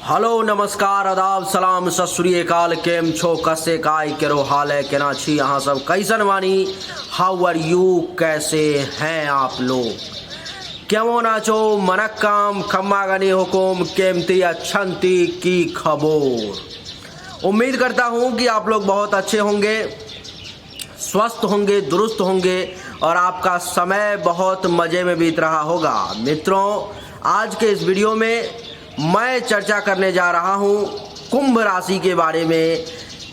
Hello नमस्कार आदाब सलाम सत श्री अकाल। केम छो कसे काय केरो हाल है केना छी यहाँ सब कैसन वानी। हाउ आर यू, कैसे हैं आप लोग। केमन आचो मनक्काम खम्मा गनी हुकुम केमती अच्छंती की खबर। उम्मीद करता हूँ कि आप लोग बहुत अच्छे होंगे, स्वस्थ होंगे, दुरुस्त होंगे और आपका समय बहुत मज़े में बीत रहा होगा। मित्रों, आज के इस वीडियो में मैं चर्चा करने जा रहा हूं कुंभ राशि के बारे में।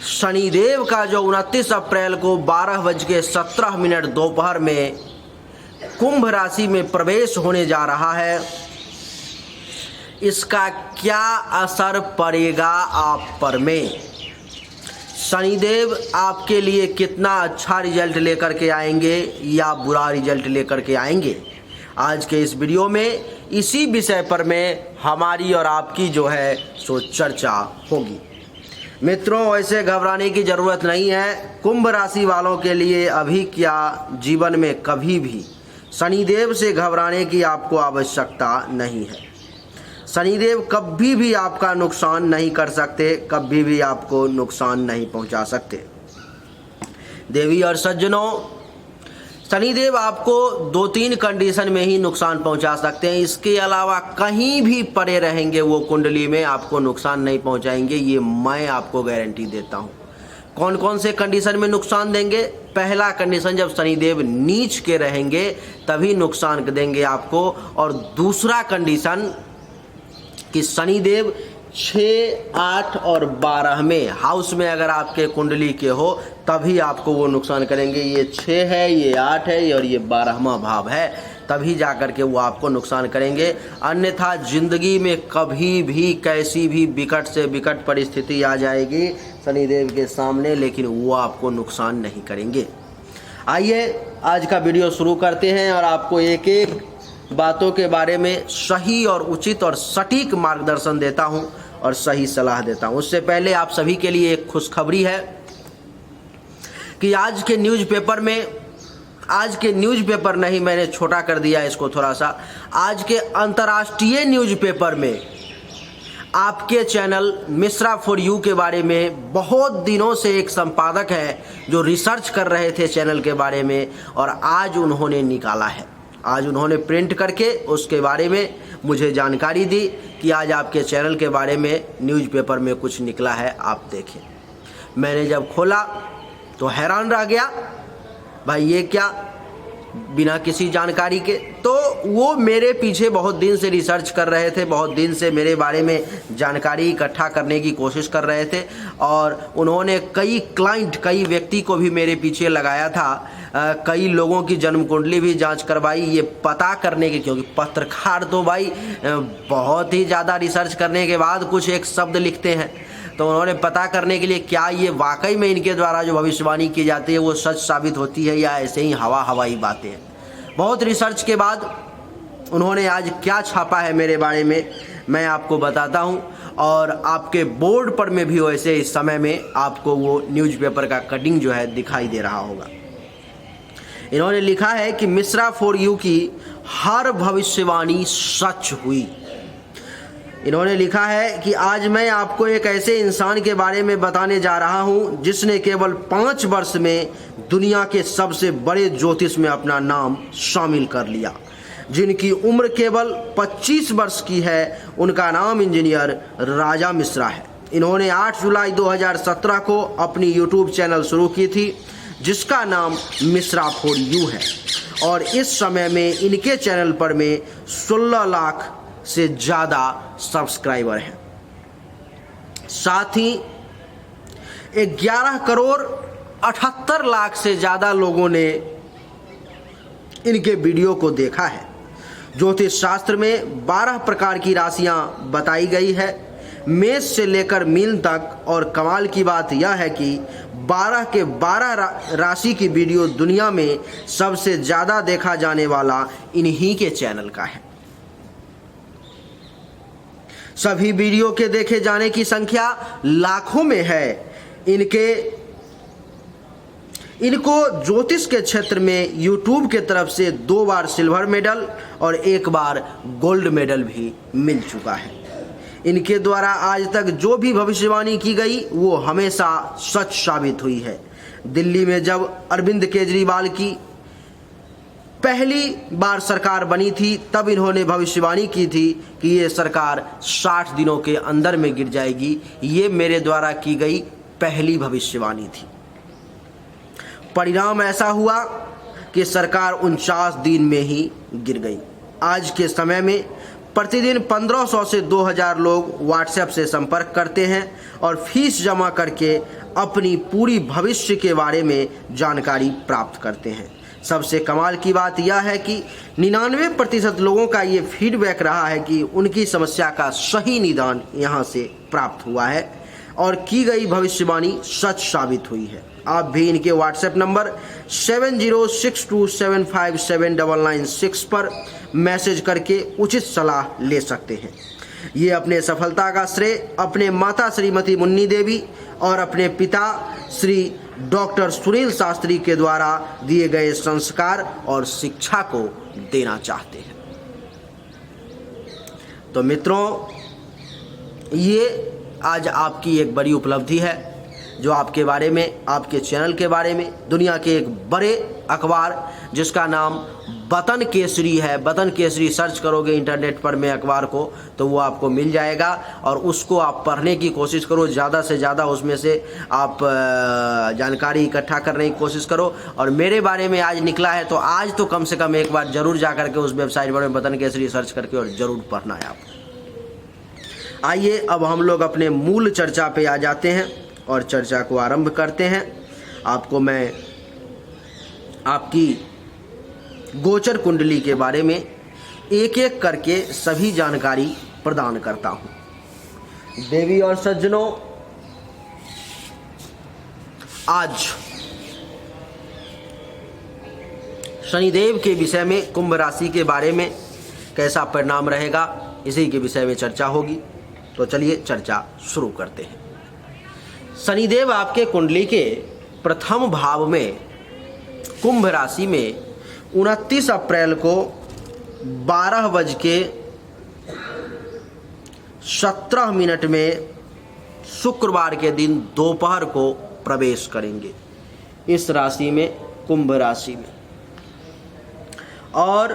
शनिदेव का जो 29 अप्रैल को 12:17 दोपहर में कुंभ राशि में प्रवेश होने जा रहा है, इसका क्या असर पड़ेगा आप पर में। शनिदेव आपके लिए कितना अच्छा रिजल्ट लेकर के आएंगे या बुरा रिजल्ट लेकर के आएंगे, आज के इस वीडियो में इसी विषय पर में हमारी और आपकी जो है सो चर्चा होगी। मित्रों, ऐसे घबराने की ज़रूरत नहीं है। कुंभ राशि वालों के लिए अभी क्या जीवन में कभी भी शनिदेव से घबराने की आपको आवश्यकता नहीं है। शनिदेव कभी भी आपका नुकसान नहीं कर सकते, कभी भी आपको नुकसान नहीं पहुंचा सकते। देवी और सज्जनों, शनिदेव आपको 2-3 कंडीशन में ही नुकसान पहुंचा सकते हैं। इसके अलावा कहीं भी पड़े रहेंगे वो कुंडली में आपको नुकसान नहीं पहुंचाएंगे, ये मैं आपको गारंटी देता हूं। कौन कौन से कंडीशन में नुकसान देंगे? पहला कंडीशन, जब शनिदेव नीच के रहेंगे तभी नुकसान देंगे आपको। और दूसरा कंडीशन कि शनिदेव 6, 8 और 12 में हाउस में अगर आपके कुंडली के हो तभी आपको वो नुकसान करेंगे। ये 6 है, ये 8 है और ये 12वां भाव है, तभी जा कर के वो आपको नुकसान करेंगे। अन्यथा जिंदगी में कभी भी कैसी भी विकट से विकट परिस्थिति आ जाएगी शनिदेव के सामने, लेकिन वो आपको नुकसान नहीं करेंगे। आइए आज का वीडियो शुरू करते हैं और आपको एक एक बातों के बारे में सही और उचित और सटीक मार्गदर्शन देता हूं और सही सलाह देता हूं। उससे पहले आप सभी के लिए एक खुशखबरी है कि आज के न्यूज़पेपर नहीं, मैंने छोटा कर दिया इसको थोड़ा सा, आज के अंतर्राष्ट्रीय न्यूज़पेपर में आपके चैनल मिश्रा फॉर यू के बारे में बहुत दिनों से एक संपादक है जो रिसर्च कर रहे थे चैनल के बारे में, और आज उन्होंने निकाला है। आज उन्होंने प्रिंट करके उसके बारे में मुझे जानकारी दी कि आज आपके चैनल के बारे में न्यूज़पेपर में कुछ निकला है, आप देखें। मैंने जब खोला तो हैरान रह गया, भाई ये क्या, बिना किसी जानकारी के। तो वो मेरे पीछे बहुत दिन से रिसर्च कर रहे थे, बहुत दिन से मेरे बारे में जानकारी इकट्ठा करने की कोशिश कर रहे थे, और उन्होंने कई व्यक्ति को भी मेरे पीछे लगाया था। कई लोगों की जन्म कुंडली भी जांच करवाई, ये पता करने के, क्योंकि पत्रकार तो भाई बहुत ही ज़्यादा रिसर्च करने के बाद कुछ एक शब्द लिखते हैं। तो उन्होंने पता करने के लिए क्या ये वाकई में इनके द्वारा जो भविष्यवाणी की जाती है वो सच साबित होती है या ऐसे ही हवाई बातें हैं। बहुत रिसर्च के बाद उन्होंने आज क्या छापा है मेरे बारे में मैं आपको बताता हूं, और आपके बोर्ड पर में भी वैसे इस समय में आपको वो न्यूज़पेपर का कटिंग जो है दिखाई दे रहा होगा। इन्होंने लिखा है कि मिश्रा फॉर यू की हर भविष्यवाणी सच हुई। इन्होंने लिखा है कि आज मैं आपको एक ऐसे इंसान के बारे में बताने जा रहा हूं जिसने केवल 5 वर्ष में दुनिया के सबसे बड़े ज्योतिष में अपना नाम शामिल कर लिया। जिनकी उम्र केवल 25 वर्ष की है, उनका नाम इंजीनियर राजा मिश्रा है। इन्होंने 8 जुलाई 2017 को अपनी यूट्यूब चैनल शुरू की थी जिसका नाम मिश्रा फॉर यू है, और इस समय में इनके चैनल पर में 16 लाख से ज़्यादा सब्सक्राइबर हैं। साथ ही 11 करोड़ 78 लाख से ज़्यादा लोगों ने इनके वीडियो को देखा है। ज्योतिष शास्त्र में 12 प्रकार की राशियां बताई गई है, मेष से लेकर मीन तक, और कमाल की बात यह है कि 12 के 12 राशि की वीडियो दुनिया में सबसे ज़्यादा देखा जाने वाला इन्हीं के चैनल का है। सभी वीडियो के देखे जाने की संख्या लाखों में है। इनको ज्योतिष के क्षेत्र में यूट्यूब के तरफ से 2 बार सिल्वर मेडल और 1 बार गोल्ड मेडल भी मिल चुका है। इनके द्वारा आज तक जो भी भविष्यवाणी की गई वो हमेशा सच साबित हुई है। दिल्ली में जब अरविंद केजरीवाल की पहली बार सरकार बनी थी तब इन्होंने भविष्यवाणी की थी कि ये सरकार 60 दिनों के अंदर में गिर जाएगी। ये मेरे द्वारा की गई पहली भविष्यवाणी थी। परिणाम ऐसा हुआ कि सरकार 49 दिन में ही गिर गई। आज के समय में प्रतिदिन 1500 से 2000 लोग व्हाट्सएप से संपर्क करते हैं और फीस जमा करके अपनी पूरी भविष्य के बारे में जानकारी प्राप्त करते हैं। सबसे कमाल की बात यह है कि 99% लोगों का ये फीडबैक रहा है कि उनकी समस्या का सही निदान यहाँ से प्राप्त हुआ है और की गई भविष्यवाणी सच साबित हुई है। आप भी इनके व्हाट्सएप नंबर 7062757996 पर मैसेज करके उचित सलाह ले सकते हैं। ये अपने सफलता का श्रेय अपने माता श्रीमती मुन्नी देवी और अपने पिता श्री डॉक्टर सुनील शास्त्री के द्वारा दिए गए संस्कार और शिक्षा को देना चाहते हैं। तो मित्रों, ये आज आपकी एक बड़ी उपलब्धि है जो आपके बारे में, आपके चैनल के बारे में दुनिया के एक बड़े अखबार जिसका नाम वतन केसरी है, वतन केसरी सर्च करोगे इंटरनेट पर में अखबार को तो वो आपको मिल जाएगा और उसको आप पढ़ने की कोशिश करो। ज़्यादा से ज़्यादा उसमें से आप जानकारी इकट्ठा करने की कोशिश करो। और मेरे बारे में आज निकला है तो आज तो कम से कम एक बार ज़रूर जा करके उस वेबसाइट पर वतन केसरी सर्च करके और ज़रूर पढ़ना है आपको। आइए अब हम लोग अपने मूल चर्चा पे आ जाते हैं और चर्चा को आरंभ करते हैं। आपको मैं आपकी गोचर कुंडली के बारे में एक एक करके सभी जानकारी प्रदान करता हूं। देवी और सज्जनों, आज शनिदेव के विषय में, कुंभ राशि के बारे में कैसा परिणाम रहेगा इसी के विषय में चर्चा होगी। तो चलिए चर्चा शुरू करते हैं। शनिदेव आपके कुंडली के प्रथम भाव में कुंभ राशि में 29 अप्रैल को 12:17 में शुक्रवार के दिन दोपहर को प्रवेश करेंगे इस राशि में, कुंभ राशि में। और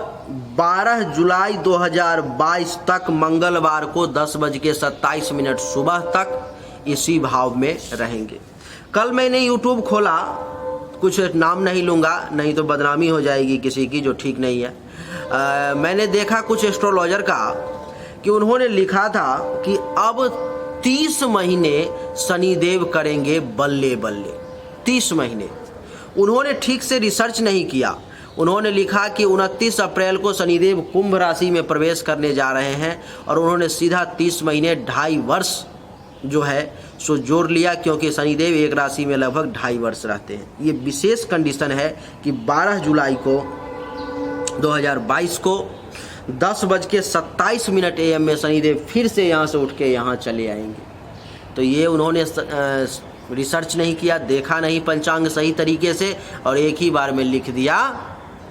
12 जुलाई 2022 तक मंगलवार को 10:27 सुबह तक इसी भाव में रहेंगे। कल मैंने YouTube खोला, कुछ नाम नहीं लूँगा नहीं तो बदनामी हो जाएगी किसी की जो ठीक नहीं है। मैंने देखा कुछ एस्ट्रोलॉजर का कि उन्होंने लिखा था कि अब 30 महीने शनिदेव करेंगे बल्ले बल्ले। 30 महीने उन्होंने ठीक से रिसर्च नहीं किया। उन्होंने लिखा कि 29 अप्रैल को शनिदेव कुंभ राशि में प्रवेश करने जा रहे हैं और उन्होंने सीधा 30 महीने 2.5 वर्ष जो है सो जोड़ लिया, क्योंकि शनिदेव एक राशि में लगभग 2.5 वर्ष रहते हैं। ये विशेष कंडीशन है कि 12 जुलाई को 2022 को 10:27 AM में शनिदेव फिर से यहाँ से उठ के यहाँ चले आएंगे। तो ये उन्होंने रिसर्च नहीं किया, देखा नहीं पंचांग सही तरीके से और एक ही बार में लिख दिया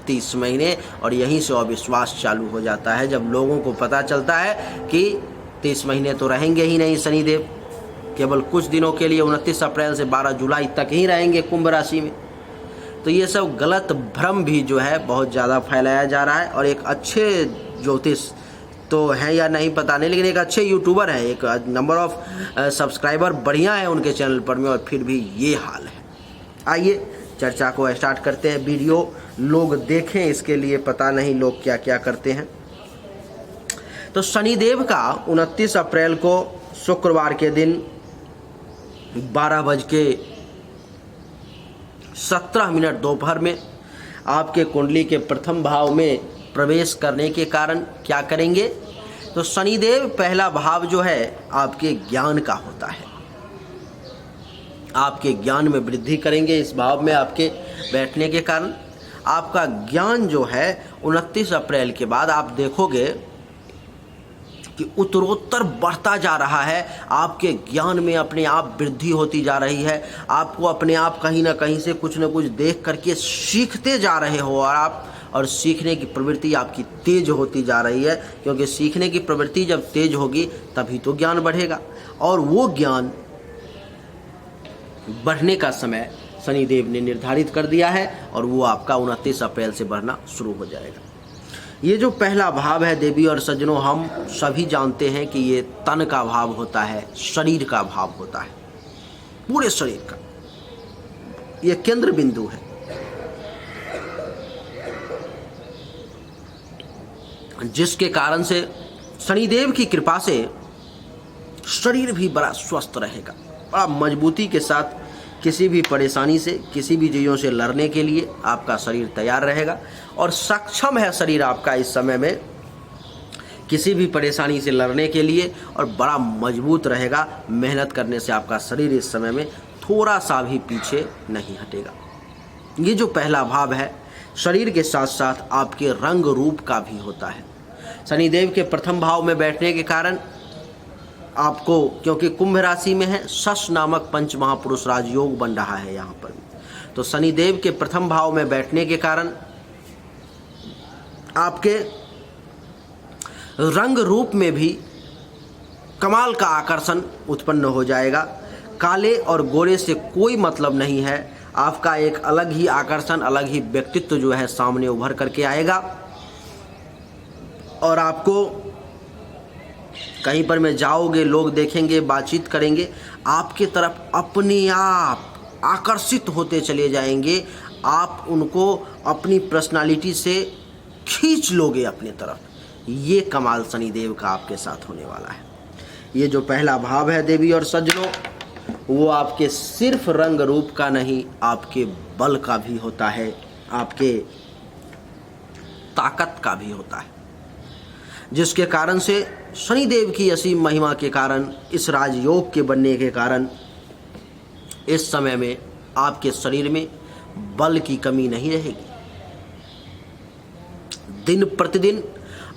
30 महीने। और यहीं से अविश्वास चालू हो जाता है जब लोगों को पता चलता है कि 30 महीने तो रहेंगे ही नहीं शनिदेव, केवल कुछ दिनों के लिए 29 अप्रैल से 12 जुलाई तक ही रहेंगे कुंभ राशि में। तो ये सब गलत भ्रम भी जो है बहुत ज़्यादा फैलाया जा रहा है। और एक अच्छे ज्योतिष तो हैं या नहीं पता नहीं, लेकिन एक अच्छे यूट्यूबर हैं, एक नंबर ऑफ सब्सक्राइबर बढ़िया है उनके चैनल पर में, और फिर भी ये हाल है। आइए चर्चा को स्टार्ट करते हैं। वीडियो लोग देखें, इसके लिए पता नहीं लोग क्या क्या करते हैं। तो शनिदेव का 29 अप्रैल को शुक्रवार के दिन 12:17 दोपहर में आपके कुंडली के प्रथम भाव में प्रवेश करने के कारण क्या करेंगे? तो शनिदेव पहला भाव जो है आपके ज्ञान का होता है, आपके ज्ञान में वृद्धि करेंगे। इस भाव में आपके बैठने के कारण आपका ज्ञान जो है 29 अप्रैल के बाद आप देखोगे कि उत्तरोत्तर बढ़ता जा रहा है। आपके ज्ञान में अपने आप वृद्धि होती जा रही है। आपको अपने आप कहीं ना कहीं से कुछ न कुछ देख करके सीखते जा रहे हो और सीखने की प्रवृत्ति आपकी तेज होती जा रही है, क्योंकि सीखने की प्रवृत्ति जब तेज होगी तभी तो ज्ञान बढ़ेगा, और वो ज्ञान बढ़ने का समय शनिदेव ने निर्धारित कर दिया है और वो आपका 29 अप्रैल से बढ़ना शुरू हो जाएगा। ये जो पहला भाव है देवी और सज्जनों, हम सभी जानते हैं कि ये तन का भाव होता है, शरीर का भाव होता है, पूरे शरीर का ये केंद्र बिंदु है, जिसके कारण से शनिदेव की कृपा से शरीर भी बड़ा स्वस्थ रहेगा, बड़ा मजबूती के साथ किसी भी परेशानी से, किसी भी चीज़ों से लड़ने के लिए आपका शरीर तैयार रहेगा और सक्षम है शरीर आपका इस समय में किसी भी परेशानी से लड़ने के लिए, और बड़ा मजबूत रहेगा। मेहनत करने से आपका शरीर इस समय में थोड़ा सा भी पीछे नहीं हटेगा। ये जो पहला भाव है शरीर के साथ साथ आपके रंग रूप का भी होता है। शनिदेव के प्रथम भाव में बैठने के कारण आपको, क्योंकि कुंभ राशि में है, शश नामक पंच महापुरुष राजयोग बन रहा है यहाँ पर, तो शनिदेव के प्रथम भाव में बैठने के कारण आपके रंग रूप में भी कमाल का आकर्षण उत्पन्न हो जाएगा। काले और गोरे से कोई मतलब नहीं है, आपका एक अलग ही आकर्षण, अलग ही व्यक्तित्व जो है सामने उभर करके आएगा, और आपको कहीं पर में जाओगे, लोग देखेंगे, बातचीत करेंगे, आपके तरफ अपने आप आकर्षित होते चले जाएंगे, आप उनको अपनी पर्सनालिटी से खींच लोगे अपनी तरफ। ये कमाल शनिदेव का आपके साथ होने वाला है। ये जो पहला भाव है देवी और सज्जनों, वो आपके सिर्फ रंग रूप का नहीं, आपके बल का भी होता है, आपके ताकत का भी होता है, जिसके कारण से शनिदेव की असीम महिमा के कारण, इस राजयोग के बनने के कारण इस समय में आपके शरीर में बल की कमी नहीं रहेगी। दिन प्रतिदिन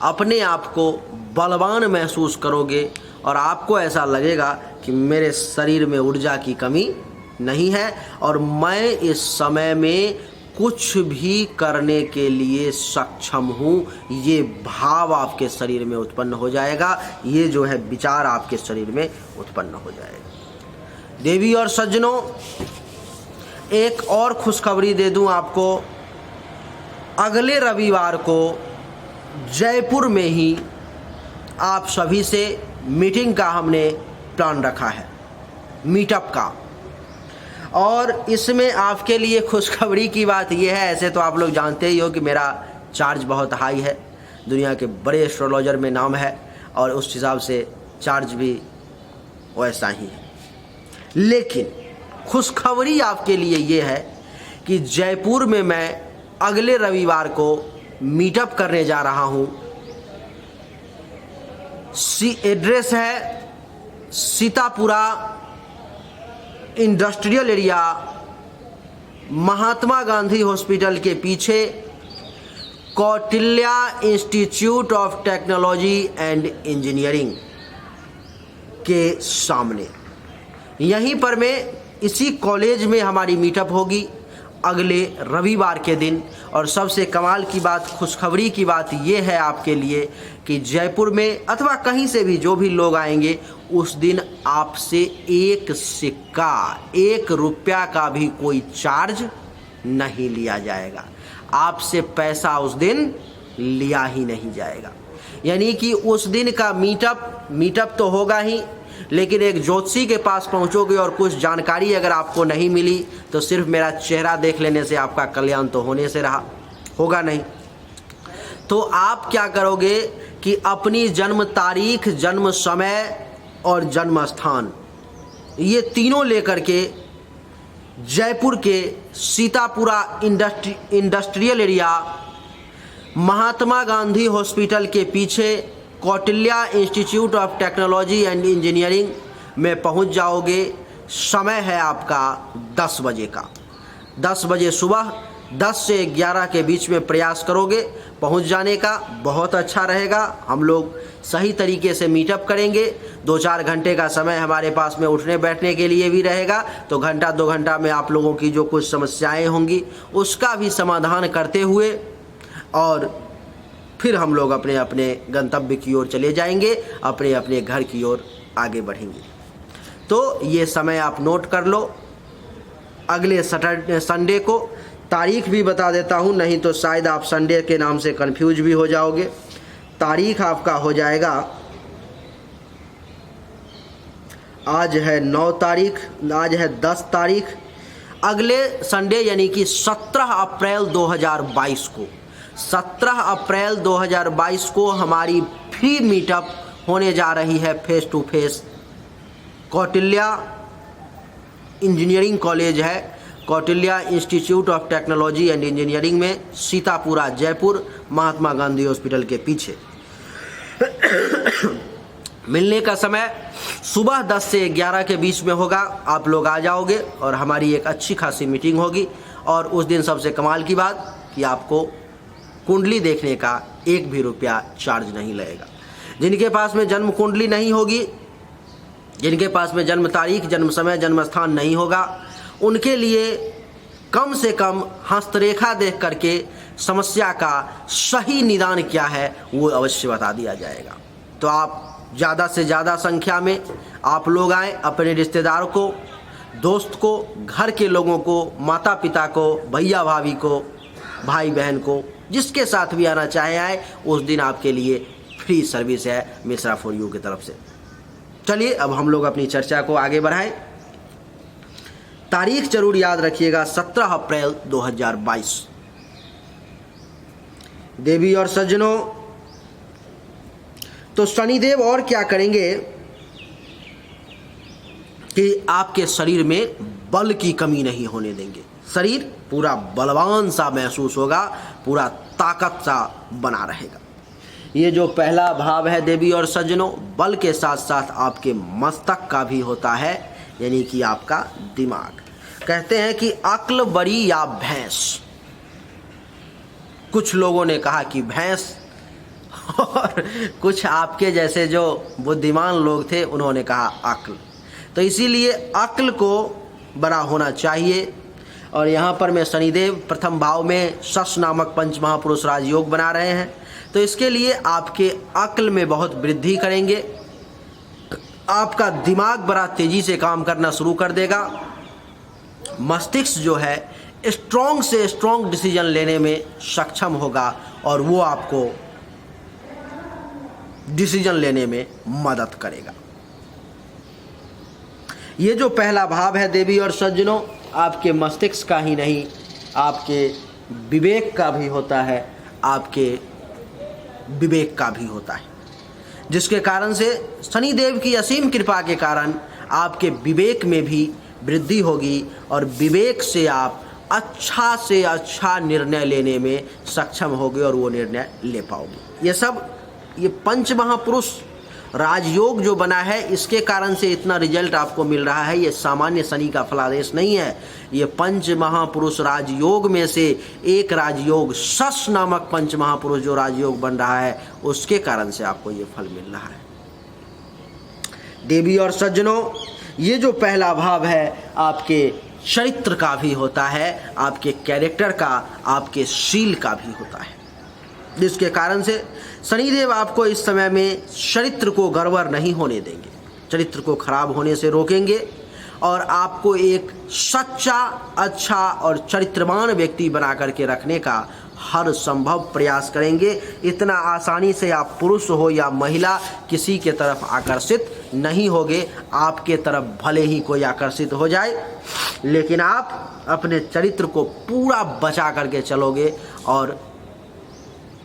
अपने आप को बलवान महसूस करोगे और आपको ऐसा लगेगा कि मेरे शरीर में ऊर्जा की कमी नहीं है और मैं इस समय में कुछ भी करने के लिए सक्षम हूँ। ये भाव आपके शरीर में उत्पन्न हो जाएगा, ये जो है विचार आपके शरीर में उत्पन्न हो जाएगा। देवी और सज्जनों, एक और खुशखबरी दे दूं आपको, अगले रविवार को जयपुर में ही आप सभी से मीटिंग का हमने प्लान रखा है, मीटअप का, और इसमें आपके लिए खुशखबरी की बात यह है, ऐसे तो आप लोग जानते ही हो कि मेरा चार्ज बहुत हाई है, दुनिया के बड़े एस्ट्रोलॉजर में नाम है और उस हिसाब से चार्ज भी वैसा ही है। लेकिन खुशखबरी आपके लिए ये है कि जयपुर में मैं अगले रविवार को मीटअप करने जा रहा हूँ। एड्रेस है सीतापुरा इंडस्ट्रियल एरिया, महात्मा गांधी हॉस्पिटल के पीछे, Kautilya institute of technology and engineering के सामने। यहीं पर मैं इसी कॉलेज में हमारी मीटअप होगी अगले रविवार के दिन। और सबसे कमाल की बात, खुशखबरी की बात यह है आपके लिए कि जयपुर में अथवा कहीं से भी जो भी लोग आएंगे, उस दिन आपसे एक सिक्का, 1 रुपया का भी कोई चार्ज नहीं लिया जाएगा। आपसे पैसा उस दिन लिया ही नहीं जाएगा। यानी कि उस दिन का मीटअप तो होगा ही, लेकिन एक ज्योतिषी के पास पहुंचोगे और कुछ जानकारी अगर आपको नहीं मिली तो सिर्फ मेरा चेहरा देख लेने से आपका कल्याण तो होने से होगा नहीं। तो आप क्या करोगे कि अपनी जन्म तारीख, जन्म समय और जन्म स्थान, ये तीनों लेकर के जयपुर के सीतापुरा इंडस्ट्रियल एरिया, महात्मा गांधी हॉस्पिटल के पीछे, Kautilya institute of technology and engineering में पहुंच जाओगे। समय है आपका 10 बजे का, 10 बजे सुबह, 10 से 11 के बीच में प्रयास करोगे पहुंच जाने का, बहुत अच्छा रहेगा। हम लोग सही तरीके से मीटअप करेंगे। 2-4 घंटे का समय हमारे पास में उठने बैठने के लिए भी रहेगा, तो घंटा 2 घंटा में आप लोगों की जो कुछ समस्याएं होंगी उसका भी समाधान करते हुए और फिर हम लोग अपने अपने गंतव्य की ओर चले जाएंगे, अपने अपने घर की ओर आगे बढ़ेंगे। तो ये समय आप नोट कर लो। अगले संडे को तारीख भी बता देता हूँ, नहीं तो शायद आप संडे के नाम से कंफ्यूज भी हो जाओगे। तारीख आपका हो जाएगा, आज है 9 तारीख, आज है 10 तारीख। अगले संडे यानी कि 17 अप्रैल 2022 को, 17 अप्रैल 2022 को हमारी फ्री मीटअप होने जा रही है face to face. Kautilya engineering college है, Kautilya institute of technology and engineering में, सीतापुरा जयपुर, महात्मा गांधी हॉस्पिटल के पीछे। मिलने का समय सुबह 10 से 11 के बीच में होगा। आप लोग आ जाओगे और हमारी एक अच्छी खासी मीटिंग होगी। और उस दिन सबसे कमाल की बात कि आपको कुंडली देखने का 1 भी रुपया चार्ज नहीं लगेगा। जिनके पास में जन्म कुंडली नहीं होगी, जिनके पास में जन्म तारीख, जन्म समय, जन्म स्थान नहीं होगा, उनके लिए कम से कम हस्तरेखा देख करके समस्या का सही निदान क्या है वो अवश्य बता दिया जाएगा। तो आप ज़्यादा से ज़्यादा संख्या में आप लोग आएँ, अपने रिश्तेदारों को, दोस्त को, घर के लोगों को, माता पिता को, भैया भाभी को, भाई बहन को, जिसके साथ भी आना चाहे आए। उस दिन आपके लिए फ्री सर्विस है मिश्रा फॉर यू की तरफ से। चलिए अब हम लोग अपनी चर्चा को आगे बढ़ाएं। तारीख जरूर याद रखिएगा, 17 अप्रैल 2022। देवी और सज्जनों, तो शनिदेव और क्या करेंगे कि आपके शरीर में बल की कमी नहीं होने देंगे। शरीर पूरा बलवान सा महसूस होगा, पूरा ताकत सा बना रहेगा। ये जो पहला भाव है देवी और सज्जनों, बल के साथ साथ आपके मस्तक का भी होता है, यानी कि आपका दिमाग। कहते हैं कि अक्ल बड़ी या भैंस। कुछ लोगों ने कहा कि भैंस, और कुछ आपके जैसे जो बुद्धिमान लोग थे उन्होंने कहा अक्ल। तो इसीलिए अक्ल को बड़ा होना चाहिए। और यहाँ पर मैं शनिदेव प्रथम भाव में शश नामक पंच महापुरुष राजयोग बना रहे हैं, तो इसके लिए आपके अक्ल में बहुत वृद्धि करेंगे। आपका दिमाग बड़ा तेजी से काम करना शुरू कर देगा। मस्तिष्क जो है स्ट्रॉन्ग से स्ट्रॉन्ग डिसीजन लेने में सक्षम होगा और वो आपको डिसीजन लेने में मदद करेगा। ये जो पहला भाव है देवी और सज्जनों, आपके मस्तिष्क का ही नहीं, आपके विवेक का भी होता है, आपके विवेक का भी होता है, जिसके कारण से शनिदेव की असीम कृपा के कारण आपके विवेक में भी वृद्धि होगी और विवेक से आप अच्छा से अच्छा निर्णय लेने में सक्षम होगे और वो निर्णय ले पाओगे। ये पंच महापुरुष राजयोग जो बना है, इसके कारण से इतना रिजल्ट आपको मिल रहा है। ये सामान्य शनि का फलादेश नहीं है, ये पंच महापुरुष राजयोग में से एक राजयोग शश नामक पंच महापुरुष जो राजयोग बन रहा है, उसके कारण से आपको ये फल मिल रहा है। देवी और सज्जनों, ये जो पहला भाव है आपके चरित्र का भी होता है, आपके कैरेक्टर का, आपके शील का भी होता है, जिसके कारण से शनिदेव आपको इस समय में चरित्र को गड़बड़ नहीं होने देंगे, चरित्र को खराब होने से रोकेंगे और आपको एक सच्चा, अच्छा और चरित्रवान व्यक्ति बना करके रखने का हर संभव प्रयास करेंगे। इतना आसानी से आप पुरुष हो या महिला किसी के तरफ आकर्षित नहीं होगे। आपके तरफ भले ही कोई आकर्षित हो जाए, लेकिन आप अपने चरित्र को पूरा बचा करके चलोगे और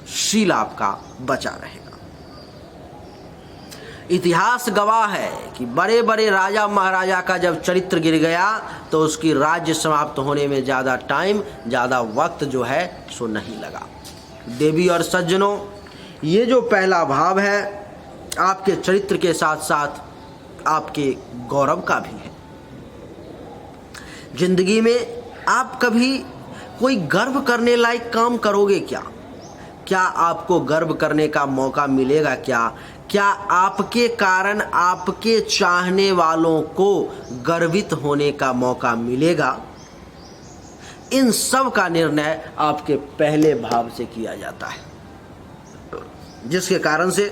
शील आपका बचा रहेगा। इतिहास गवाह है कि बड़े बड़े राजा महाराजा का जब चरित्र गिर गया तो उसकी राज्य समाप्त होने में ज़्यादा टाइम, ज़्यादा वक्त जो है सो नहीं लगा। देवी और सज्जनों, ये जो पहला भाव है आपके चरित्र के साथ साथ आपके गौरव का भी है। जिंदगी में आप कभी कोई गर्व करने लायक काम करोगे क्या? क्या आपको गर्व करने का मौका मिलेगा क्या? क्या आपके कारण आपके चाहने वालों को गर्वित होने का मौका मिलेगा? इन सब का निर्णय आपके पहले भाव से किया जाता है, जिसके कारण से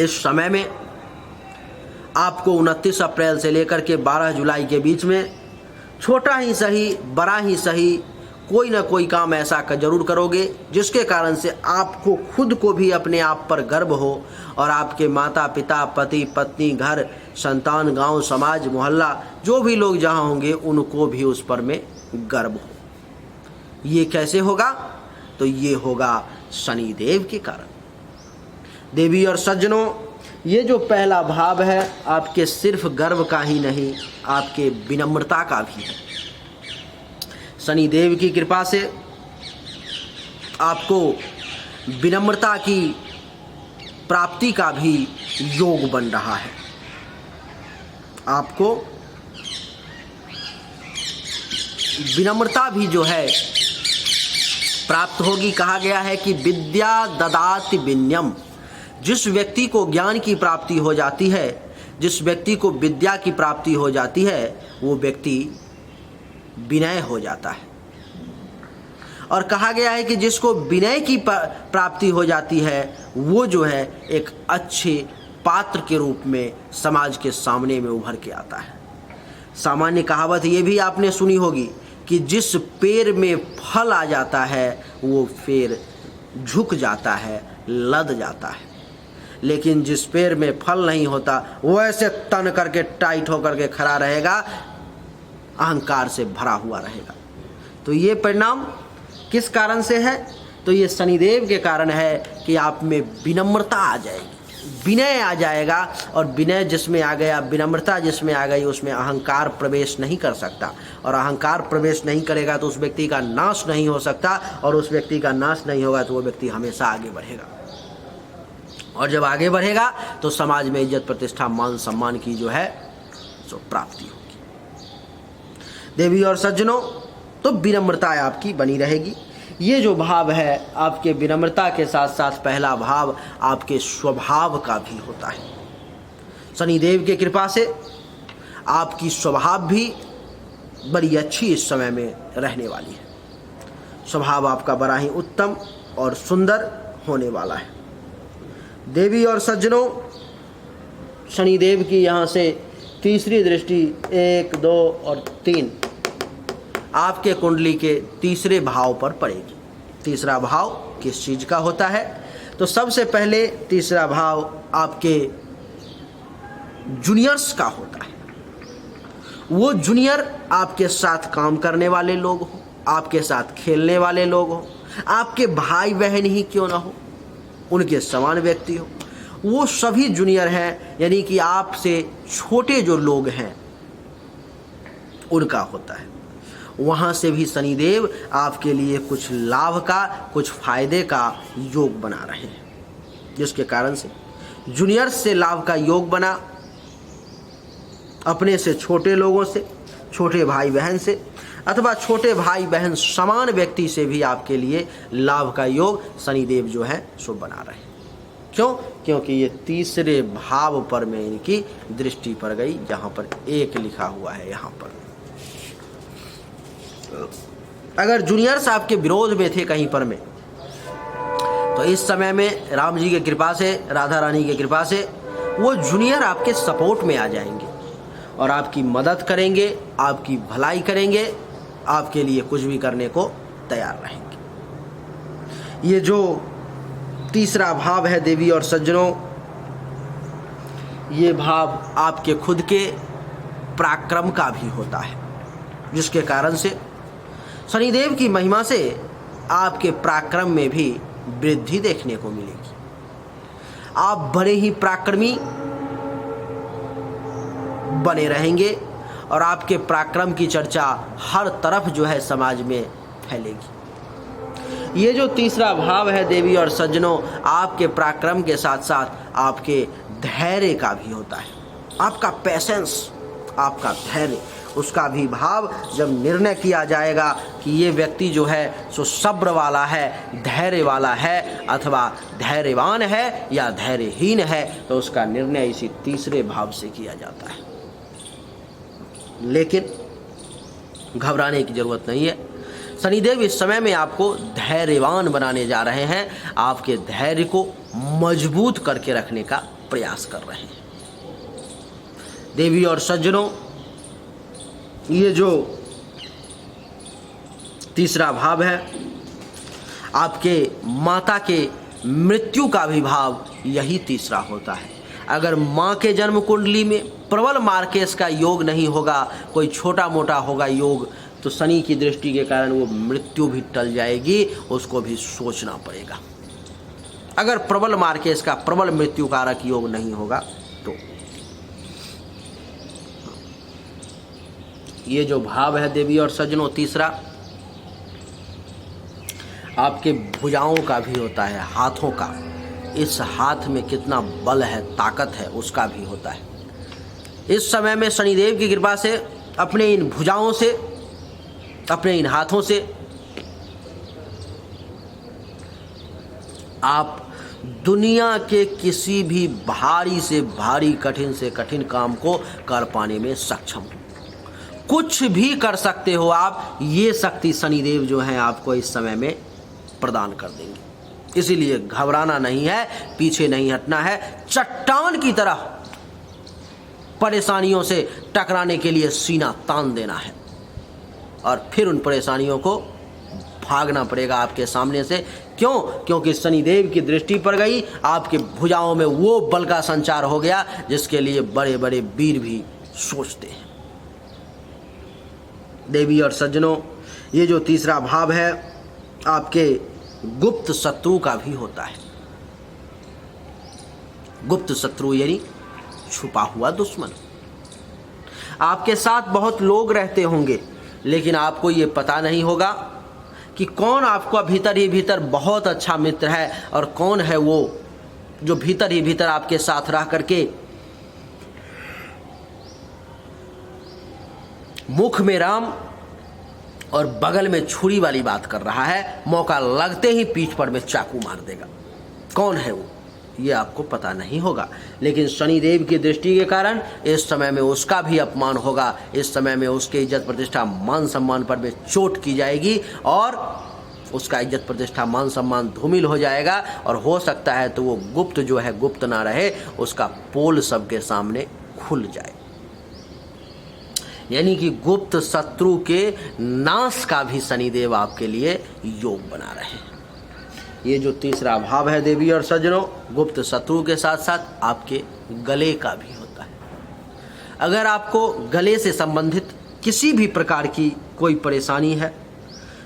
इस समय में आपको 29 अप्रैल से लेकर के 12 जुलाई के बीच में छोटा ही सही बड़ा ही सही कोई ना कोई काम ऐसा जरूर करोगे जिसके कारण से आपको खुद को भी अपने आप पर गर्व हो और आपके माता पिता पति पत्नी घर संतान गांव समाज मोहल्ला जो भी लोग जहां होंगे उनको भी उस पर में गर्व हो। ये कैसे होगा? तो ये होगा शनिदेव के कारण। देवी और सज्जनों, ये जो पहला भाव है आपके सिर्फ गर्व का ही नहीं, आपके विनम्रता का भी है। शनिदेव की कृपा से आपको विनम्रता की प्राप्ति का भी योग बन रहा है। आपको विनम्रता भी जो है प्राप्त होगी। कहा गया है कि विद्या ददाति विनयम। जिस व्यक्ति को ज्ञान की प्राप्ति हो जाती है, जिस व्यक्ति को विद्या की प्राप्ति हो जाती है, वो व्यक्ति विनय हो जाता है। और कहा गया है कि जिसको विनय की प्राप्ति हो जाती है वो जो है एक अच्छे पात्र के रूप में समाज के सामने में उभर के आता है। सामान्य कहावत ये भी आपने सुनी होगी कि जिस पेड़ में फल आ जाता है वो पेड़ झुक जाता है, लद जाता है, लेकिन जिस पेड़ में फल नहीं होता वो ऐसे तन करके टाइट होकर के खड़ा रहेगा, अहंकार से भरा हुआ रहेगा। तो ये परिणाम किस कारण से है? तो ये शनिदेव के कारण है कि आप में विनम्रता आ जाएगी, विनय आ जाएगा। और विनय जिसमें आ गया, विनम्रता जिसमें आ गई, उसमें अहंकार प्रवेश नहीं कर सकता। और अहंकार प्रवेश नहीं करेगा तो उस व्यक्ति का नाश नहीं हो सकता, और उस व्यक्ति का नाश नहीं होगा तो वो व्यक्ति हमेशा आगे बढ़ेगा। और जब आगे बढ़ेगा तो समाज में इज्जत प्रतिष्ठा मान सम्मान की जो है सो प्राप्ति होगी। देवी और सज्जनों, तो विनम्रता आपकी बनी रहेगी। ये जो भाव है आपके विनम्रता के साथ साथ पहला भाव आपके स्वभाव का भी होता है। शनिदेव के कृपा से आपकी स्वभाव भी बड़ी अच्छी इस समय में रहने वाली है। स्वभाव आपका बड़ा ही उत्तम और सुंदर होने वाला है। देवी और सज्जनों, शनिदेव की यहाँ से तीसरी दृष्टि 1, 2 और 3 आपके कुंडली के तीसरे भाव पर पड़ेगी। तीसरा भाव किस चीज का होता है? तो सबसे पहले तीसरा भाव आपके जूनियर्स का होता है। वो जूनियर आपके साथ काम करने वाले लोग हो, आपके साथ खेलने वाले लोग हो, आपके भाई बहन ही क्यों ना हो, उनके समान व्यक्ति हो, वो सभी जूनियर हैं। यानी कि आपसे छोटे जो लोग हैं उनका होता है। वहाँ से भी शनिदेव आपके लिए कुछ लाभ का, कुछ फायदे का योग बना रहे हैं, जिसके कारण से जूनियर्स से लाभ का योग बना, अपने से छोटे लोगों से, छोटे भाई बहन से अथवा छोटे भाई बहन समान व्यक्ति से भी आपके लिए लाभ का योग शनिदेव जो है सो बना रहे हैं। क्यों? क्योंकि ये तीसरे भाव पर में इनकी दृष्टि पड़ गई, जहाँ पर 1 लिखा हुआ है। यहाँ पर अगर जूनियर्स आपके विरोध में थे कहीं पर में, तो इस समय में राम जी की कृपा से, राधा रानी की कृपा से वो जूनियर आपके सपोर्ट में आ जाएंगे और आपकी मदद करेंगे, आपकी भलाई करेंगे, आपके लिए कुछ भी करने को तैयार रहेंगे। ये जो तीसरा भाव है देवी और सज्जनों, ये भाव आपके खुद के पराक्रम का भी होता है, जिसके कारण से शनिदेव की महिमा से आपके पराक्रम में भी वृद्धि देखने को मिलेगी। आप बड़े ही पराक्रमी बने रहेंगे और आपके पराक्रम की चर्चा हर तरफ जो है समाज में फैलेगी। ये जो तीसरा भाव है देवी और सज्जनों, आपके पराक्रम के साथ साथ आपके धैर्य का भी होता है। आपका पैसेंस, आपका धैर्य, उसका भी भाव जब निर्णय किया जाएगा कि ये व्यक्ति जो है सो सब्र वाला है, धैर्य वाला है अथवा धैर्यवान है या धैर्यहीन है, तो उसका निर्णय इसी तीसरे भाव से किया जाता है। लेकिन घबराने की जरूरत नहीं है। शनिदेव इस समय में आपको धैर्यवान बनाने जा रहे हैं, आपके धैर्य को मजबूत करके रखने का प्रयास कर रहे हैं। देवी और सज्जनों, ये जो तीसरा भाव है, आपके माता के मृत्यु का भी भाव यही तीसरा होता है। अगर माँ के जन्म कुंडली में प्रबल मार्केश का योग नहीं होगा, कोई छोटा मोटा होगा योग, तो शनि की दृष्टि के कारण वो मृत्यु भी टल जाएगी, उसको भी सोचना पड़ेगा। अगर प्रबल मार्केश का प्रबल मृत्यु कारक योग नहीं होगा तो ये जो भाव है देवी और सज्जनों तीसरा, आपके भुजाओं का भी होता है, हाथों का। इस हाथ में कितना बल है, ताकत है, उसका भी होता है। इस समय में शनिदेव की कृपा से अपने इन भुजाओं से, अपने इन हाथों से आप दुनिया के किसी भी भारी से भारी, कठिन से कठिन काम को कर पाने में सक्षम हो। कुछ भी कर सकते हो आप, ये शक्ति शनिदेव जो है आपको इस समय में प्रदान कर देंगे। इसीलिए घबराना नहीं है, पीछे नहीं हटना है, चट्टान की तरह परेशानियों से टकराने के लिए सीना तान देना है और फिर उन परेशानियों को भागना पड़ेगा आपके सामने से। क्यों? क्योंकि शनिदेव की दृष्टि पड़ गई, आपके भुजाओं में वो बल का संचार हो गया जिसके लिए बड़े बड़े वीर भी सोचते हैं। देवी और सज्जनों, ये जो तीसरा भाव है आपके गुप्त शत्रु का भी होता है। गुप्त शत्रु यानी छुपा हुआ दुश्मन। आपके साथ बहुत लोग रहते होंगे, लेकिन आपको ये पता नहीं होगा कि कौन आपका भीतर ही भीतर बहुत अच्छा मित्र है और कौन है वो जो भीतर ही भीतर आपके साथ रह करके मुख में राम और बगल में छुरी वाली बात कर रहा है, मौका लगते ही पीठ पर में चाकू मार देगा। कौन है वो, ये आपको पता नहीं होगा, लेकिन शनिदेव की दृष्टि के कारण इस समय में उसका भी अपमान होगा। इस समय में उसके इज्जत प्रतिष्ठा मान सम्मान पर भी चोट की जाएगी और उसका इज्जत प्रतिष्ठा मान सम्मान धूमिल हो जाएगा और हो सकता है तो वो गुप्त जो है गुप्त ना रहे, उसका पोल सबके सामने खुल जाए। यानी कि गुप्त शत्रु के नाश का भी शनिदेव आपके लिए योग बना रहे हैं। ये जो तीसरा भाव है देवी और सज्जनों, गुप्त शत्रु के साथ साथ आपके गले का भी होता है। अगर आपको गले से संबंधित किसी भी प्रकार की कोई परेशानी है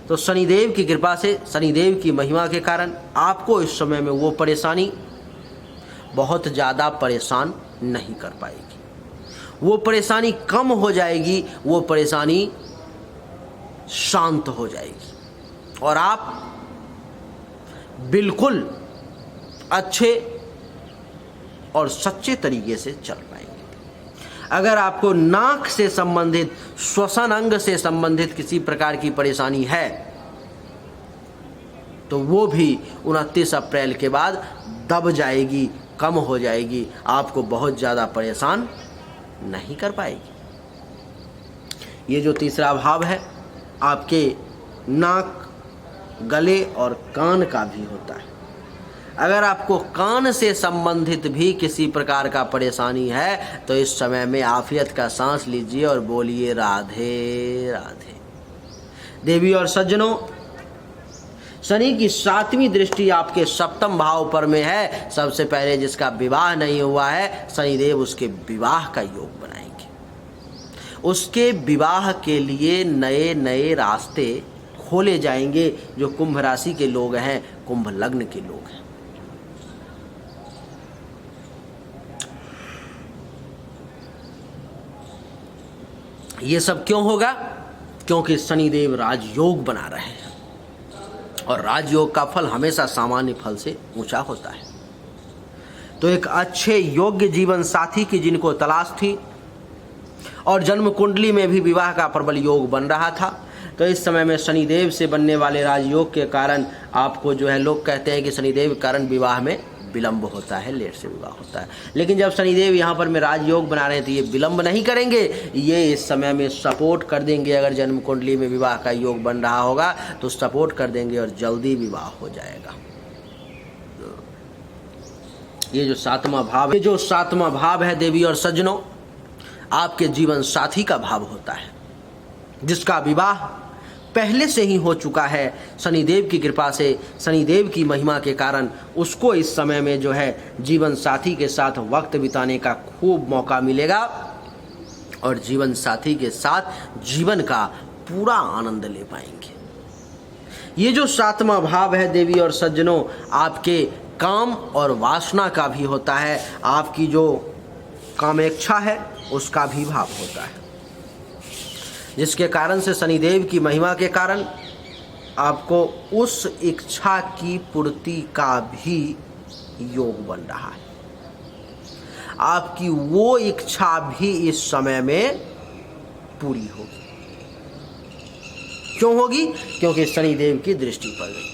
तो शनिदेव की कृपा से, शनिदेव की महिमा के कारण आपको इस समय में वो परेशानी बहुत ज़्यादा परेशान नहीं कर पाएगी। वो परेशानी कम हो जाएगी, वो परेशानी शांत हो जाएगी और आप बिल्कुल अच्छे और सच्चे तरीके से चल पाएंगे। अगर आपको नाक से संबंधित, श्वसन अंग से संबंधित किसी प्रकार की परेशानी है तो वो भी 29 अप्रैल के बाद दब जाएगी, कम हो जाएगी, आपको बहुत ज़्यादा परेशान नहीं कर पाएगी। ये जो तीसरा भाव है आपके नाक, गले और कान का भी होता है। अगर आपको कान से संबंधित भी किसी प्रकार का परेशानी है तो इस समय में आफियत का सांस लीजिए और बोलिए राधे राधे। देवी और सज्जनों, शनि की 7वीं दृष्टि आपके 7वें भाव पर में है। सबसे पहले जिसका विवाह नहीं हुआ है, शनिदेव उसके विवाह का योग बनाएंगे। उसके विवाह के लिए नए नए रास्ते खोले जाएंगे। जो कुंभ राशि के लोग हैं, कुंभ लग्न के लोग हैं, ये सब क्यों होगा? क्योंकि शनिदेव राजयोग बना रहे हैं और राजयोग का फल हमेशा सामान्य फल से ऊंचा होता है। तो एक अच्छे योग्य जीवन साथी की जिनको तलाश थी और जन्म कुंडली में भी विवाह का प्रबल योग बन रहा था, तो इस समय में शनिदेव से बनने वाले राजयोग के कारण आपको जो है, लोग कहते हैं कि शनिदेव के कारण विवाह में विलंब होता है, लेट से विवाह होता है। लेकिन जब शनिदेव यहाँ पर में राजयोग बना रहे हैं तो ये विलंब नहीं करेंगे, ये इस समय में सपोर्ट कर देंगे। अगर जन्म कुंडली में विवाह का योग बन रहा होगा तो सपोर्ट कर देंगे और जल्दी विवाह हो जाएगा। ये जो सातवां भाव है देवी और सज्जनों, आपके जीवन साथी का भाव होता है, जिसका विवाह पहले से ही हो चुका है। शनिदेव की कृपा से, शनिदेव की महिमा के कारण उसको इस समय में जो है जीवन साथी के साथ वक्त बिताने का खूब मौका मिलेगा और जीवन साथी के साथ जीवन का पूरा आनंद ले पाएंगे। ये जो सातवां भाव है देवी और सज्जनों, आपके काम और वासना का भी होता है, आपकी जो कामेच्छा है उसका भी भाव होता है, जिसके कारण से शनिदेव की महिमा के कारण आपको उस इच्छा की पूर्ति का भी योग बन रहा है। आपकी वो इच्छा भी इस समय में पूरी होगी। क्यों होगी? क्योंकि शनिदेव की दृष्टि पड़ गई।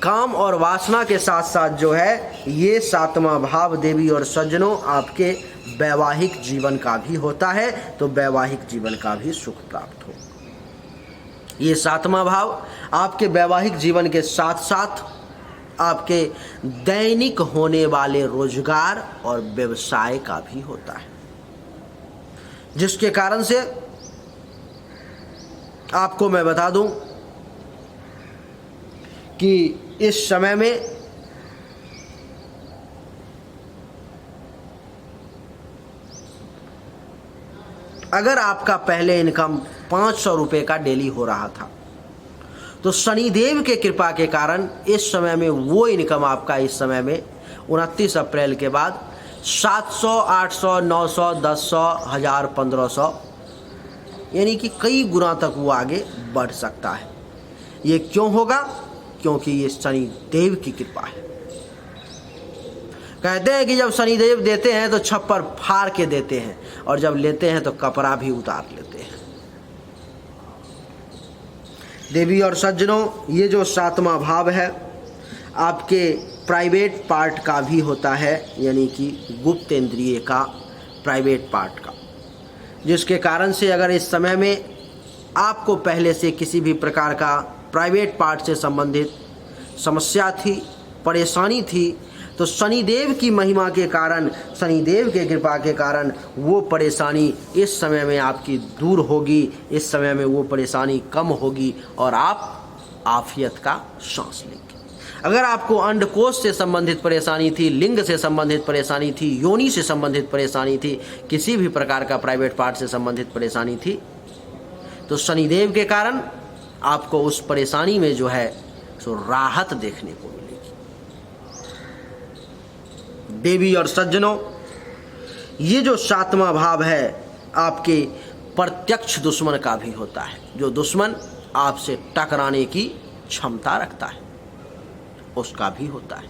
काम और वासना के साथ साथ जो है ये सातवां भाव देवी और सज्जनों आपके वैवाहिक जीवन का भी होता है, तो वैवाहिक जीवन का भी सुख प्राप्त हो। ये सातवां भाव आपके वैवाहिक जीवन के साथ साथ आपके दैनिक होने वाले रोजगार और व्यवसाय का भी होता है, जिसके कारण से आपको मैं बता दूं कि इस समय में अगर आपका पहले इनकम 500 रुपये का डेली हो रहा था, तो शनिदेव के कृपा के कारण इस समय में वो इनकम आपका इस समय में 29 अप्रैल के बाद 700, 800, 900, 1000, 1000, 1500 यानी कि कई गुना तक वो आगे बढ़ सकता है। ये क्यों होगा? क्योंकि ये शनिदेव की कृपा है। कहते हैं कि जब शनिदेव देते हैं तो छप्पर फाड़ के देते हैं और जब लेते हैं तो कपड़ा भी उतार लेते हैं। देवी और सज्जनों, ये जो सातवां भाव है आपके प्राइवेट पार्ट का भी होता है, यानी कि गुप्त इंद्रिय का, प्राइवेट पार्ट का, जिसके कारण से अगर इस समय में आपको पहले से किसी भी प्रकार का प्राइवेट पार्ट से संबंधित समस्या थी, परेशानी थी, तो शनिदेव की महिमा के कारण, शनिदेव के कृपा के कारण वो परेशानी इस समय में आपकी दूर होगी। इस समय में वो परेशानी कम होगी और आप आफियत का सांस लेंगे। अगर आपको अंडकोश से संबंधित परेशानी थी, लिंग से संबंधित परेशानी थी, योनि से संबंधित परेशानी थी, किसी भी प्रकार का प्राइवेट पार्ट से संबंधित परेशानी थी, तो शनिदेव के कारण आपको उस परेशानी में जो है सो राहत देखने को मिलेगी। देवी और सज्जनों, ये जो सातवां भाव है आपके प्रत्यक्ष दुश्मन का भी होता है। जो दुश्मन आपसे टकराने की क्षमता रखता है उसका भी होता है।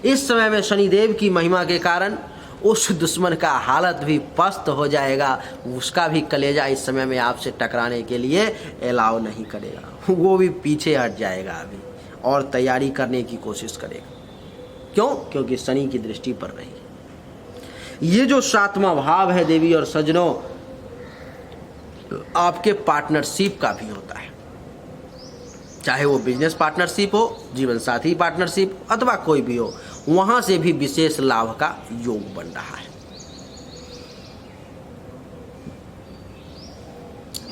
इस समय में शनिदेव की महिमा के कारण उस दुश्मन का हालत भी पस्त हो जाएगा, उसका भी कलेजा इस समय में आपसे टकराने के लिए अलाउ नहीं करेगा, वो भी पीछे हट जाएगा अभी और तैयारी करने की कोशिश करेगा। क्यों? क्योंकि शनि की दृष्टि पड़ रही है। ये जो सातवां भाव है देवी और सज्जनों आपके पार्टनरशिप का भी होता है, चाहे वो बिजनेस पार्टनरशिप हो, जीवन साथी पार्टनरशिप अथवा कोई भी हो, वहां से भी विशेष लाभ का योग बन रहा है।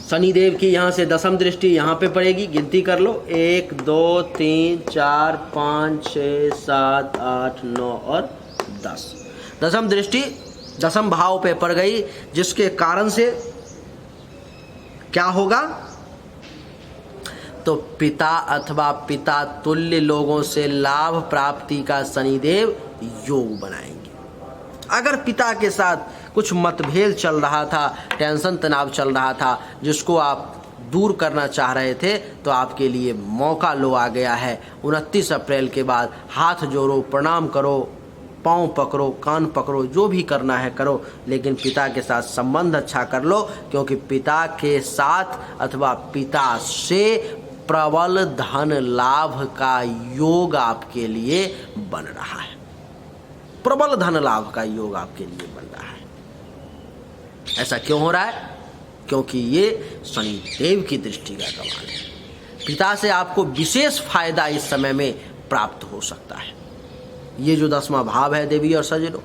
शनिदेव की यहाँ से दशम दृष्टि यहाँ पे पड़ेगी, गिनती कर लो, 1 2 3 4 5 6 7 8 9 और 10। दशम दृष्टि दशम भाव पे पड़ गई, जिसके कारण से क्या होगा? तो पिता अथवा पिता तुल्य लोगों से लाभ प्राप्ति का शनिदेव योग बनाएंगे। अगर पिता के साथ कुछ मतभेद चल रहा था, टेंशन तनाव चल रहा था, जिसको आप दूर करना चाह रहे थे, तो आपके लिए मौका लो आ गया है। 29 अप्रैल के बाद हाथ जोड़ो, प्रणाम करो, पाँव पकड़ो, कान पकड़ो, जो भी करना है करो, लेकिन पिता के साथ संबंध अच्छा कर लो, क्योंकि पिता के साथ अथवा पिता से प्रबल धन लाभ का योग आपके लिए बन रहा है। प्रबल धन लाभ का योग आपके लिए बन रहा है। ऐसा क्यों हो रहा है? क्योंकि ये शनिदेव की दृष्टि का कमाल है। पिता से आपको विशेष फायदा इस समय में प्राप्त हो सकता है। ये जो 10वां भाव है देवी और सज्जनों,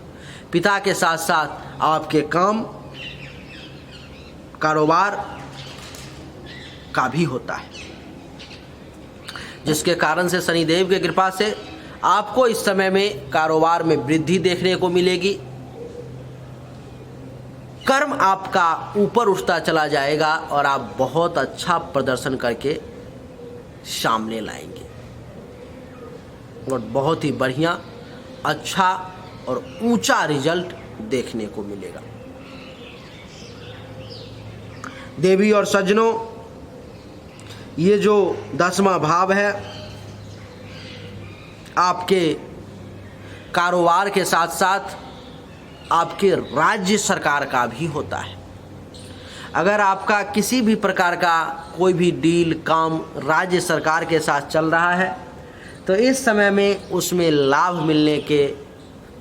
पिता के साथ साथ आपके काम कारोबार का भी होता है, जिसके कारण से शनिदेव की कृपा से आपको इस समय में कारोबार में वृद्धि देखने को मिलेगी। कर्म आपका ऊपर उठता चला जाएगा और आप बहुत अच्छा प्रदर्शन करके सामने लाएंगे और बहुत ही बढ़िया, अच्छा और ऊंचा रिजल्ट देखने को मिलेगा। देवी और सज्जनों, ये जो 10वां भाव है आपके कारोबार के साथ साथ आपके राज्य सरकार का भी होता है। अगर आपका किसी भी प्रकार का कोई भी डील काम राज्य सरकार के साथ चल रहा है तो इस समय में उसमें लाभ मिलने के,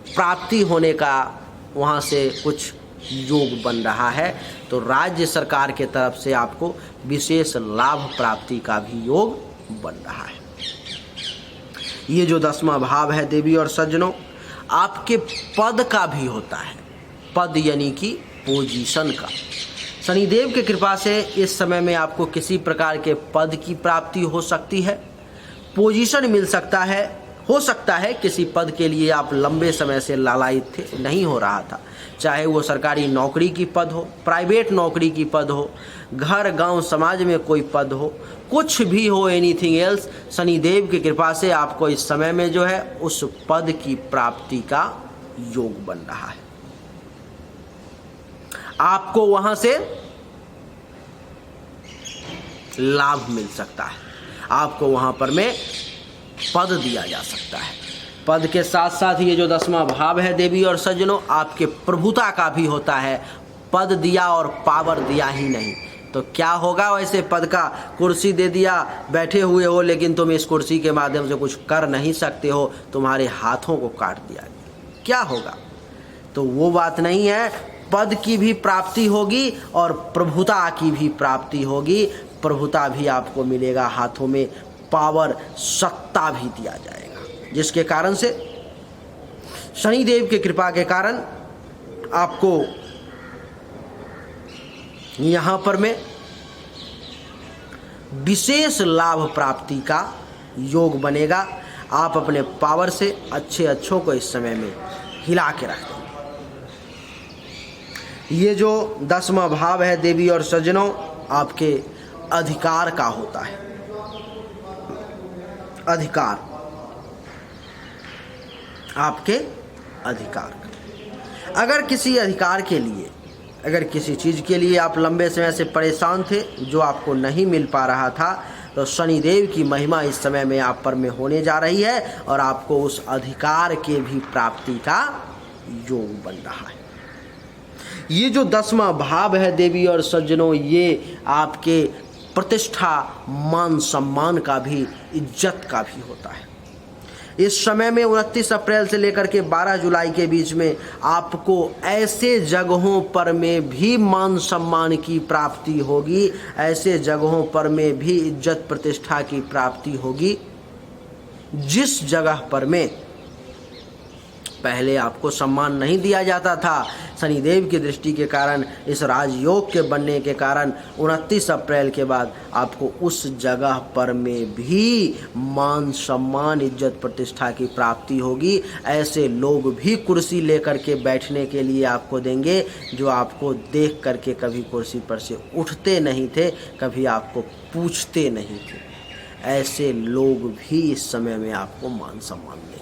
प्राप्ति होने का वहाँ से कुछ योग बन रहा है। तो राज्य सरकार के तरफ से आपको विशेष लाभ प्राप्ति का भी योग बन रहा है। ये जो 10वां भाव है देवी और सज्जनों, आपके पद का भी होता है। पद यानी कि पोजीशन का। शनिदेव की कृपा से इस समय में आपको किसी प्रकार के पद की प्राप्ति हो सकती है, पोजीशन मिल सकता है। हो सकता है किसी पद के लिए आप लंबे समय से लालायित थे, नहीं हो रहा था, चाहे वो सरकारी नौकरी की पद हो, प्राइवेट नौकरी की पद हो, घर गांव समाज में कोई पद हो, कुछ भी हो, एनीथिंग एल्स, शनिदेव की कृपा से आपको इस समय में जो है उस पद की प्राप्ति का योग बन रहा है। आपको वहां से लाभ मिल सकता है, आपको वहां पर में पद दिया जा सकता है। पद के साथ साथ ये जो 10वां भाव है देवी और सज्जनों, आपके प्रभुता का भी होता है। पद दिया और पावर दिया ही नहीं तो क्या होगा? वैसे पद का कुर्सी दे दिया, बैठे हुए हो, लेकिन तुम इस कुर्सी के माध्यम से कुछ कर नहीं सकते हो, तुम्हारे हाथों को काट दिया, क्या होगा? तो वो बात नहीं है। पद की भी प्राप्ति होगी और प्रभुता की भी प्राप्ति होगी। प्रभुता भी आपको मिलेगा, हाथों में पावर, सत्ता भी दिया जाएगा, जिसके कारण से शनिदेव की कृपा के कारण आपको यहां पर में विशेष लाभ प्राप्ति का योग बनेगा। आप अपने पावर से अच्छों को इस समय में हिला के रख देंगे। ये जो 10वां भाव है देवी और सज्जनों, आपके अधिकार का होता है। अधिकार, आपके अधिकार का। अगर किसी अधिकार के लिए, अगर किसी चीज़ के लिए आप लंबे समय से परेशान थे, जो आपको नहीं मिल पा रहा था, तो शनिदेव की महिमा इस समय में आप पर में होने जा रही है और आपको उस अधिकार के भी प्राप्ति का योग बन रहा है। ये जो 10वां भाव है देवी और सज्जनों, ये आपके प्रतिष्ठा, मान सम्मान का भी, इज्जत का भी होता है। इस समय में 29 अप्रैल से लेकर के 12 जुलाई के बीच में आपको ऐसे जगहों पर में भी मान सम्मान की प्राप्ति होगी, ऐसे जगहों पर में भी इज्जत प्रतिष्ठा की प्राप्ति होगी, जिस जगह पर में पहले आपको सम्मान नहीं दिया जाता था। शनिदेव की दृष्टि के कारण, इस राजयोग के बनने के कारण 29 अप्रैल के बाद आपको उस जगह पर में भी मान सम्मान, इज्जत प्रतिष्ठा की प्राप्ति होगी। ऐसे लोग भी कुर्सी लेकर के बैठने के लिए आपको देंगे, जो आपको देख करके कभी कुर्सी पर से उठते नहीं थे, कभी आपको पूछते नहीं थे। ऐसे लोग भी इस समय में आपको मान सम्मान देंगे।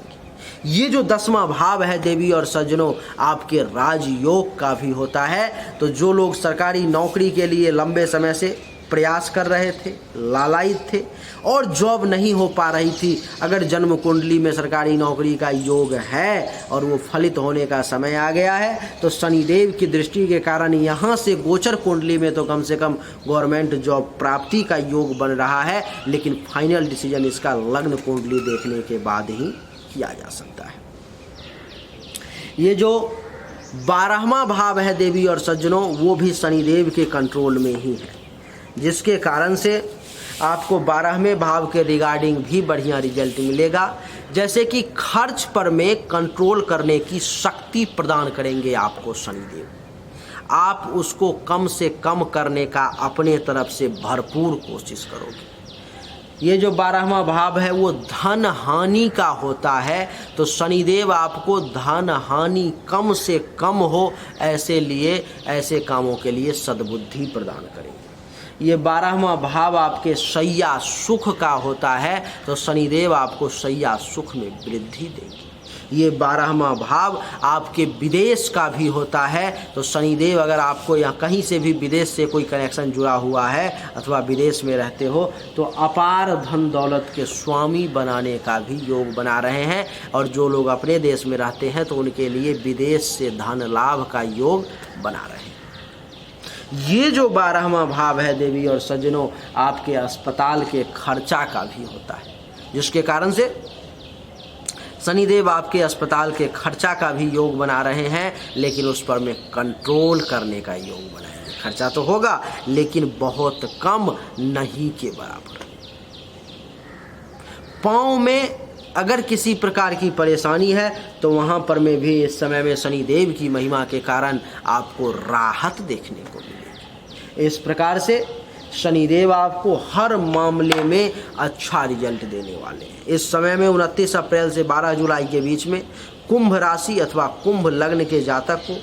ये जो 10वां भाव है देवी और सज्जनों, आपके राजयोग का भी होता है। तो जो लोग सरकारी नौकरी के लिए लंबे समय से प्रयास कर रहे थे, लालायित थे और जॉब नहीं हो पा रही थी। अगर जन्म कुंडली में सरकारी नौकरी का योग है और वो फलित होने का समय आ गया है तो शनिदेव की दृष्टि के कारण यहाँ से गोचर कुंडली में तो कम से कम गवर्नमेंट जॉब प्राप्ति का योग बन रहा है, लेकिन फाइनल डिसीजन इसका लग्न कुंडली देखने के बाद ही किया जा सकता है। ये जो 12वां भाव है देवी और सज्जनों, वो भी शनिदेव के कंट्रोल में ही है, जिसके कारण से आपको 12वें भाव के रिगार्डिंग भी बढ़िया रिजल्ट मिलेगा। जैसे कि खर्च पर में कंट्रोल करने की शक्ति प्रदान करेंगे आपको शनिदेव। आप उसको कम से कम करने का अपने तरफ से भरपूर कोशिश करोगे। ये जो 12वां भाव है वो धन हानि का होता है, तो शनिदेव आपको धन हानि कम से कम हो ऐसे कामों के लिए सद्बुद्धि प्रदान करेंगे। ये 12वां भाव आपके शैया सुख का होता है, तो शनिदेव आपको शैया सुख में वृद्धि देंगे। ये 12वां भाव आपके विदेश का भी होता है, तो शनिदेव अगर आपको या कहीं से भी विदेश से कोई कनेक्शन जुड़ा हुआ है अथवा विदेश में रहते हो तो अपार धन दौलत के स्वामी बनाने का भी योग बना रहे हैं। और जो लोग अपने देश में रहते हैं तो उनके लिए विदेश से धन लाभ का योग बना रहे हैं। ये जो 12वां भाव है देवी और सज्जनों, आपके अस्पताल के खर्चा का भी होता है, जिसके कारण से शनिदेव आपके अस्पताल के खर्चा का भी योग बना रहे हैं, लेकिन उस पर में कंट्रोल करने का योग बनाएंगे। खर्चा तो होगा लेकिन बहुत कम, नहीं के बराबर। पाँव में अगर किसी प्रकार की परेशानी है तो वहाँ पर में भी इस समय में शनिदेव की महिमा के कारण आपको राहत देखने को मिलेगी। इस प्रकार से शनिदेव आपको हर मामले में अच्छा रिजल्ट देने वाले हैं। इस समय में 29 अप्रैल से 12 जुलाई के बीच में कुंभ राशि अथवा कुंभ लग्न के जातक को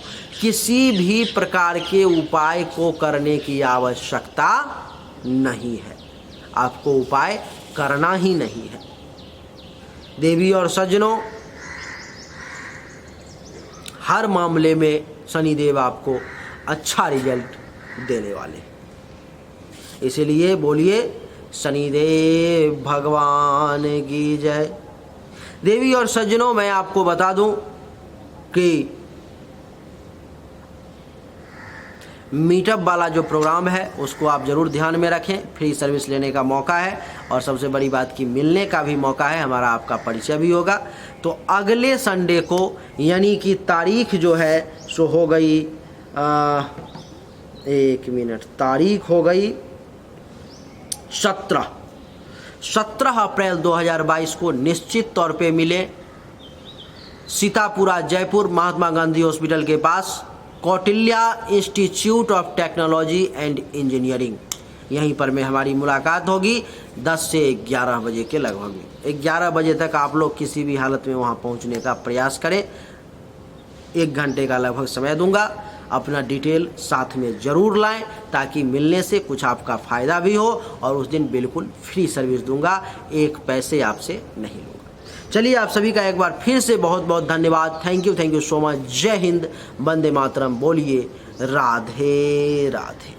किसी भी प्रकार के उपाय को करने की आवश्यकता नहीं है। आपको उपाय करना ही नहीं है। देवी और सज्जनों, हर मामले में शनिदेव आपको अच्छा रिजल्ट देने वाले हैं। इसलिए बोलिए शनिदेव भगवान की जय। देवी और सज्जनों, मैं आपको बता दूं कि मीटअप वाला जो प्रोग्राम है उसको आप ज़रूर ध्यान में रखें। फ्री सर्विस लेने का मौका है और सबसे बड़ी बात कि मिलने का भी मौका है, हमारा आपका परिचय भी होगा। तो अगले संडे को, यानी कि तारीख जो है सो हो गई, एक मिनट, तारीख हो गई 17 अप्रैल 2022 को निश्चित तौर पे मिले सीतापुरा जयपुर महात्मा गांधी हॉस्पिटल के पास Kautilya institute of technology and engineering. यहीं पर में हमारी मुलाकात होगी 10 से 11 बजे के लगभग। 11 बजे तक आप लोग किसी भी हालत में वहां पहुंचने का प्रयास करें। 1 घंटे का लगभग समय दूंगा। अपना डिटेल साथ में ज़रूर लाएं ताकि मिलने से कुछ आपका फ़ायदा भी हो, और उस दिन बिल्कुल फ्री सर्विस दूंगा, 1 पैसे आपसे नहीं लूँगा। चलिए, आप सभी का एक बार फिर से बहुत बहुत धन्यवाद। Thank you so much. जय हिंद, वंदे मातरम। बोलिए राधे राधे।